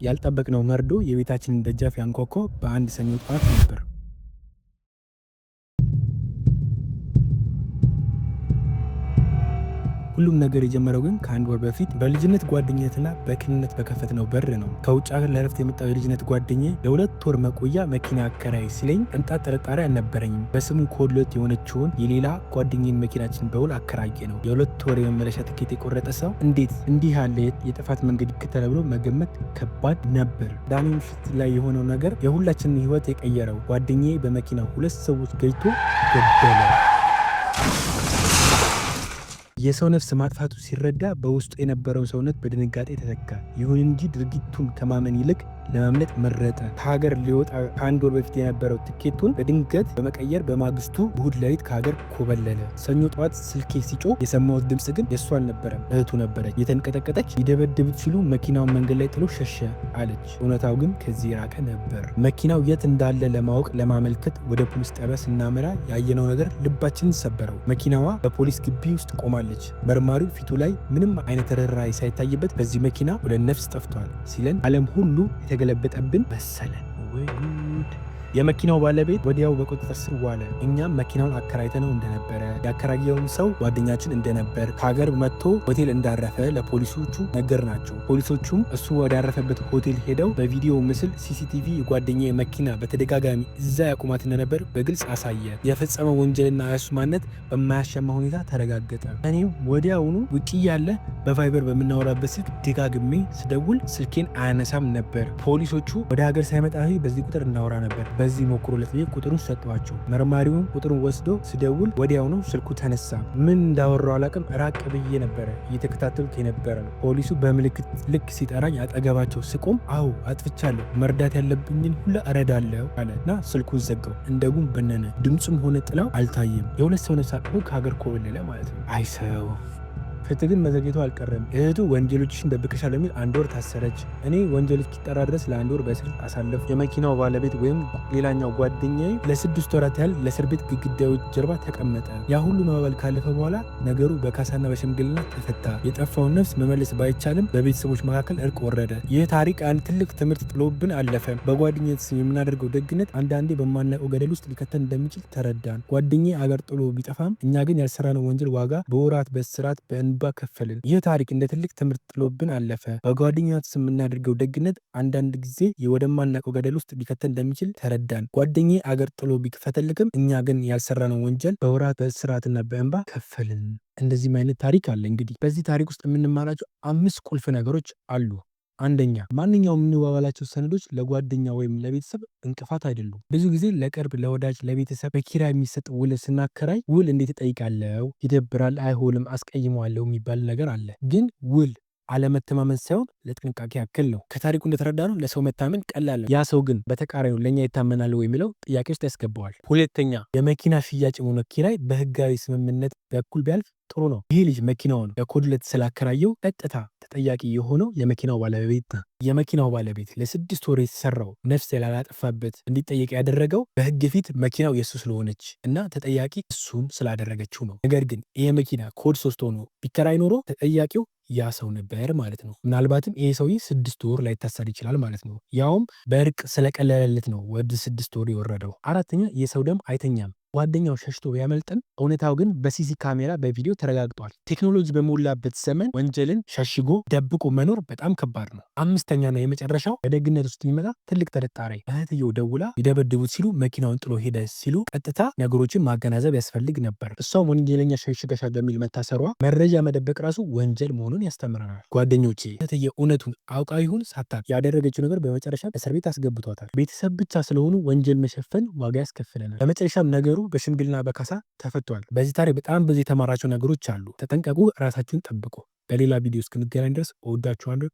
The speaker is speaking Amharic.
ያልጠበቅነው መርዶ የቤታችንን ደጃፍ ያንኳኳው በአንድ ሰኞ ጠዋት ነበር። ሁሉም ነገር የጀመረው ግን ከአንድ ወር በፊት በልጅነት ጓደኝነትና በክንነት በከፈትነው በር ነው። ከውጭ ሀገር ለረፍት የመጣው የልጅነት ጓደኛዬ ለ2 ወር መቆያ መኪና አከራይ ሲለኝ ቅንጣት ጥርጣሬ አልነበረኝም። በስሙ ኮድ 2 የሆነችውን የሌላ ጓደኛዬን መኪናችን በውል አከራየ ነው። የ2 ወር የመመለሻ ትኬት የቆረጠ ሰው እንዴት እንዲህ ያለ የጥፋት መንገድ ይከተላል ብሎ መገመት ከባድ ነበር። ዳኒ ምሽት ላይ የሆነው ነገር የሁላችንን ህይወት የቀየረው። ጓደኛዬ በመኪና 2 ሰዎች ገጭቶ ገደለ። የሰው ነፍስ ማጥፋቱ ሲረዳ በውስጡ የነበረው ሰውነት በድንጋጤ ተተካ። ይሁን እንጂ ድርጊቱን ከማመን ይልቅ ለማምለጥ መረጠ። ከሀገር ሊወጣ ከአንድ ወር በፊት የነበረው ትኬቱን በድንገት በመቀየር በማግስቱ እሁድ ሌሊት ከሀገር ኮበለለ። ሰኞ ጠዋት ስልኬ ሲጮህ የሰማሁት ድምፅ ግን የእሱ አልነበረም፣ እህቱ ነበረች። የተንቀጠቀጠች ሊደበድቡት ሲሉ መኪናውን መንገድ ላይ ጥሎ ሸሸ አለች። እውነታው ግን ከዚህ የራቀ ነበር። መኪናው የት እንዳለ ለማወቅ ለማመልከት ወደ ፖሊስ ጣቢያ ስናመራ ያየነው ነገር ልባችንን ሰበረው። መኪናዋ በፖሊስ ግቢ ውስጥ ቆማለች። መርማሪው ፊቱ ላይ ምንም አይነት ርኅራኄ ሳይታይበት በዚህ መኪና 2 ነፍስ ጠፍቷል ሲለን ዓለም ሁሉ የተገለበጠብን መሰለን። ወይ ጉድ! የመኪናው ባለቤት ወዲያው በቁጥጥር ስር ዋለ። እኛም መኪናውን አከራይተነው እንደነበረ ያከራየውን ሰው ጓደኛችን እንደነበር ከሀገር መጥቶ ሆቴል እንዳረፈ ለፖሊሶቹ ነገርናቸው። ፖሊሶቹም እሱ ወዳረፈበት ሆቴል ሄደው በቪዲዮ ምስል ሲሲቲቪ የጓደኛዬ መኪና በተደጋጋሚ እዛ ያቁማት እንደነበር በግልጽ አሳየ። የፈጸመው ወንጀልና የእሱ ማንነት በማያሻማ ሁኔታ ተረጋገጠ። እኔም ወዲያውኑ ውጭ ያለ በቫይበር በምናወራበት ስልክ ደጋግሜ ስደውል ስልኬን አያነሳም ነበር። ፖሊሶቹ ወደ ሀገር ሳይመጣ በዚህ ቁጥር እናወራ ነበር፣ በዚህ ሞክሩለት ብዬ ቁጥሩን ሰጠዋቸው። መርማሪውን ቁጥሩን ወስዶ ስደውል ወዲያውኑ ስልኩ ተነሳ። ምን እንዳወራው አላውቅም። ራቅ ብዬ ነበረ እየተከታተሉት የነበረ ነው። ፖሊሱ በምልክት ልክ ሲጠራኝ አጠገባቸው ስቆም አዎ አጥፍቻለሁ፣ መርዳት ያለብኝን ሁሉ እረዳለሁ አለና ስልኩን ዘጋው። እንደጉም በነነ። ድምፁም ሆነ ጥላው አልታየም። የ2 ሰው ነፍስ አጥፎ ከሀገር ኮበለለ ማለት ነው። አይ ሰው ፍትህ ግን መዘግየቱ አልቀረም። እህቱ ወንጀሎችሽን ደብቀሻል በሚል 1 ወር ታሰረች። እኔ ወንጀል እስኪጠራ ድረስ ለ1 ወር በእስር አሳለፍ። የመኪናው ባለቤት ወይም ሌላኛው ጓደኛዬ ለ6 ወራት ያህል ለእስር ቤት ግድግዳዎች ጀርባ ተቀመጠ። ያ ሁሉ ማባበል ካለፈ በኋላ ነገሩ በካሳና በሽምግልና ተፈታ። የጠፋውን ነፍስ መመለስ ባይቻልም በቤተሰቦች መካከል እርቅ ወረደ። ይህ ታሪክ አንድ ትልቅ ትምህርት ጥሎብን አለፈ። በጓደኝነት ስም የምናደርገው ደግነት አንዳንዴ በማናውቀው ገደል ውስጥ ሊከተን እንደሚችል ተረዳን። ጓደኛዬ አገር ጥሎ ቢጠፋም እኛ ግን ያልሰራነው ወንጀል ዋጋ በወራት በእስራት ከፈልን። ይህ ታሪክ እንደ ትልቅ ትምህርት ጥሎብን አለፈ። በጓደኝነት ስም የምናደርገው ደግነት አንዳንድ ጊዜ ወደማናውቀው ገደል ውስጥ ሊከተን እንደሚችል ተረዳን። ጓደኛዬ አገር ጥሎ ቢፈተልክም እኛ ግን ያልሰራነው ወንጀል በወራት በእስራትና በእንባ ከፈልን። እንደዚህም አይነት ታሪክ አለ። እንግዲህ በዚህ ታሪክ ውስጥ የምንማራቸው 5 ቁልፍ ነገሮች አሉ። አንደኛ፣ ማንኛውም የምንዋዋላቸው ሰነዶች ለጓደኛ ወይም ለቤተሰብ እንቅፋት አይደሉም። ብዙ ጊዜ ለቅርብ ለወዳጅ ለቤተሰብ በኪራይ የሚሰጥ ውል ስናከራይ ውል እንዴት እጠይቃለሁ፣ ይደብራል፣ አይሆንም፣ አስቀይመዋለሁ የሚባል ነገር አለ። ግን ውል አለመተማመን ሳይሆን ለጥንቃቄ ያክል ነው። ከታሪኩ እንደተረዳ ነው ለሰው መታመን ቀላል ነው። ያ ሰው ግን በተቃራኒው ለእኛ ይታመናል ወይ የሚለው ጥያቄ ውስጥ ያስገባዋል። ሁለተኛ፣ የመኪና ሽያጭ ሆነ ኪራይ በህጋዊ ስምምነት በኩል ቢያልፍ ጥሩ ነው። ይህ ልጅ መኪናውን በኮድ 2 ስላከራየው ቀጥታ ተጠያቂ የሆነው የመኪናው ባለቤት ነው። የመኪናው ባለቤት ለ6 ወር የተሰራው ነፍስ ያላጠፋበት እንዲጠየቅ ያደረገው በህግ ፊት መኪናው የሱ ስለሆነች እና ተጠያቂ እሱን ስላደረገችው ነው። ነገር ግን ይሄ መኪና ኮድ 3 ሆኖ ቢከራይ ኖሮ ተጠያቂው ያ ሰው ነበር ማለት ነው። ምናልባትም ይሄ ሰውዬ 6 ወር ላይታሰር ይችላል ማለት ነው። ያውም በእርቅ ስለቀለለለት ነው ወደ 6 ወር የወረደው። አራተኛ፣ የሰው ደም አይተኛም። ጓደኛው ሸሽቶ ቢያመልጥም እውነታው ግን በሲሲ ካሜራ በቪዲዮ ተረጋግጧል። ቴክኖሎጂ በሞላበት ዘመን ወንጀልን ሸሽጎ ደብቆ መኖር በጣም ከባድ ነው። አምስተኛና የመጨረሻው በደግነት ውስጥ የሚመጣ ትልቅ ጥርጣሬ። እህትየው ደውላ ሊደበድቡት ሲሉ መኪናውን ጥሎ ሄደ ሲሉ ቀጥታ ነገሮችን ማገናዘብ ያስፈልግ ነበር። እሷም ወንጀለኛ ሸሽገሻል በሚል መታሰሯ መረጃ መደበቅ ራሱ ወንጀል መሆኑን ያስተምረናል። ጓደኞቼ፣ እህትየው እውነቱን አውቃ ይሁን ሳታውቅ ያደረገችው ነገር በመጨረሻ እስር ቤት አስገብቷታል። ቤተሰብ ብቻ ስለሆኑ ወንጀል መሸፈን ዋጋ ያስከፍለናል። በመጨረሻም ነገሩ በሽምግልና በካሳ ተፈቷል። በዚህ ታሪክ በጣም ብዙ የተማራቸው ነገሮች አሉ። ተጠንቀቁ፣ ራሳችሁን ጠብቁ። በሌላ ቪዲዮ እስክንገናኝ ድረስ እወዳችኋለሁ።